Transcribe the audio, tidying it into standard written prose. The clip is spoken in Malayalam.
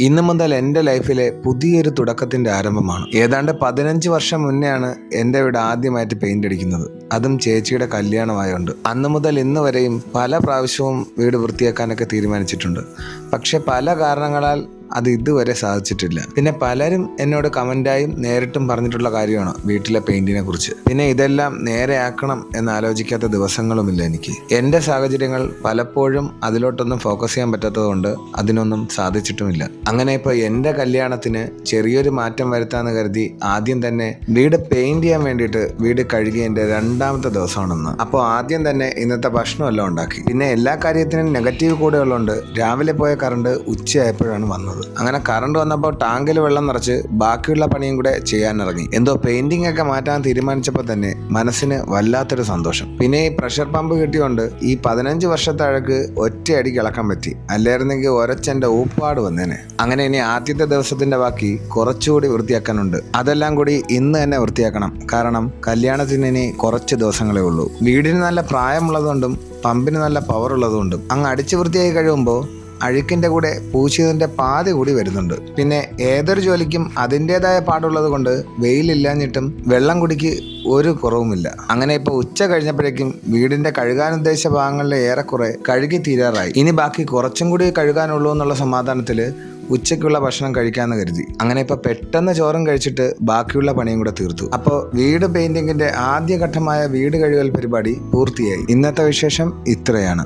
ഇന്നു മുതൽ എൻ്റെ ലൈഫിലെ പുതിയൊരു തുടക്കത്തിൻ്റെ ആരംഭമാണ്. ഏതാണ്ട് 15 വർഷം മുന്നെയാണ് എൻ്റെ വീട് ആദ്യമായിട്ട് പെയിൻ്റ് അടിക്കുന്നത്. അതും ചേച്ചിയുടെ കല്യാണമായുണ്ട്. അന്നു മുതൽ ഇന്ന് വരെയും പല പ്രാവശ്യവും വീട് വൃത്തിയാക്കാനൊക്കെ തീരുമാനിച്ചിട്ടുണ്ട്. പക്ഷെ പല കാരണങ്ങളാൽ അത് ഇതുവരെ സാധിച്ചിട്ടില്ല. പിന്നെ പലരും എന്നോട് കമൻ്റായും നേരിട്ടും പറഞ്ഞിട്ടുള്ള കാര്യമാണ് വീട്ടിലെ പെയിൻറ്റിനെ കുറിച്ച്. പിന്നെ ഇതെല്ലാം നേരെയാക്കണം എന്നാലോചിക്കാത്ത ദിവസങ്ങളുമില്ല എനിക്ക്. എൻ്റെ സാഹചര്യങ്ങൾ പലപ്പോഴും അതിലോട്ടൊന്നും ഫോക്കസ് ചെയ്യാൻ പറ്റാത്തതുകൊണ്ട് അതിനൊന്നും സാധിച്ചിട്ടുമില്ല. അങ്ങനെ ഇപ്പോൾ എൻ്റെ കല്യാണത്തിന് ചെറിയൊരു മാറ്റം വരുത്താമെന്ന് കരുതി ആദ്യം തന്നെ വീട് പെയിൻറ് ചെയ്യാൻ വേണ്ടിയിട്ട് വീട് കഴുകിയതിൻ്റെ 2ാമത്തെ ദിവസമാണെന്ന്. അപ്പോൾ ആദ്യം തന്നെ ഇന്നത്തെ ഭക്ഷണമെല്ലാം ഉണ്ടാക്കി. പിന്നെ എല്ലാ കാര്യത്തിനും നെഗറ്റീവ് കൂടെ ഉള്ളതുകൊണ്ട് രാവിലെ പോയ കറണ്ട് ഉച്ചയായപ്പോഴാണ് വന്നത്. അങ്ങനെ കറണ്ട് വന്നപ്പോൾ ടാങ്കിൽ വെള്ളം നിറച്ച് ബാക്കിയുള്ള പണിയും കൂടെ ചെയ്യാനിറങ്ങി. എന്തോ പെയിന്റിംഗ് ഒക്കെ മാറ്റാൻ തീരുമാനിച്ചപ്പോൾ തന്നെ മനസ്സിന് വല്ലാത്തൊരു സന്തോഷം. പിന്നെ ഈ പ്രഷർ പമ്പ് കിട്ടിയോണ്ട് ഈ 15 വർഷത്തെ അഴക്ക് ഒറ്റയടിക്ക് ഇളക്കാൻ പറ്റി. അല്ലായിരുന്നെങ്കിൽ ഒരച്ചെൻ്റെ ഊപ്പാട് വന്നേനെ. അങ്ങനെ ഇനി ആദ്യത്തെ ദിവസത്തിന്റെ ബാക്കി കുറച്ചുകൂടി വൃത്തിയാക്കാനുണ്ട്. അതെല്ലാം കൂടി ഇന്ന് തന്നെ വൃത്തിയാക്കണം. കാരണം കല്യാണത്തിന് ഇനി കുറച്ച് ദിവസങ്ങളേ ഉള്ളൂ. വീടിന് നല്ല പ്രായമുള്ളതുകൊണ്ടും പമ്പിന് നല്ല പവർ ഉള്ളതുകൊണ്ടും അങ്ങ് അടിച്ചു വൃത്തിയായി കഴിയുമ്പോൾ അഴുക്കിൻ്റെ കൂടെ പൂശിയതിൻ്റെ പാതി കൂടി വരുന്നുണ്ട്. പിന്നെ ഏതൊരു ജോലിക്കും അതിൻ്റെതായ പാടുള്ളത് കൊണ്ട് വെയിലില്ലാഞ്ഞിട്ടും വെള്ളം കുടിക്ക് ഒരു കുറവുമില്ല. അങ്ങനെ ഇപ്പോൾ ഉച്ച കഴിഞ്ഞപ്പോഴേക്കും വീടിൻ്റെ കഴുകാനുദ്ദേശിച്ച ഭാഗങ്ങളിലെ ഏറെക്കുറെ കഴുകി തീരാറായി. ഇനി ബാക്കി കുറച്ചും കൂടി കഴുകാനുള്ളൂ എന്നുള്ള സമാധാനത്തിൽ ഉച്ചയ്ക്കുള്ള ഭക്ഷണം കഴിക്കാമെന്ന് കരുതി. അങ്ങനെ ഇപ്പോൾ പെട്ടെന്ന് ചോറും കഴിച്ചിട്ട് ബാക്കിയുള്ള പണിയും കൂടെ തീർത്തു. അപ്പോൾ വീട് പെയിൻറ്റിങ്ങിൻ്റെ ആദ്യഘട്ടമായ വീട് കഴുകൽ പരിപാടി പൂർത്തിയായി. ഇന്നത്തെ വിശേഷം ഇത്രയാണ്.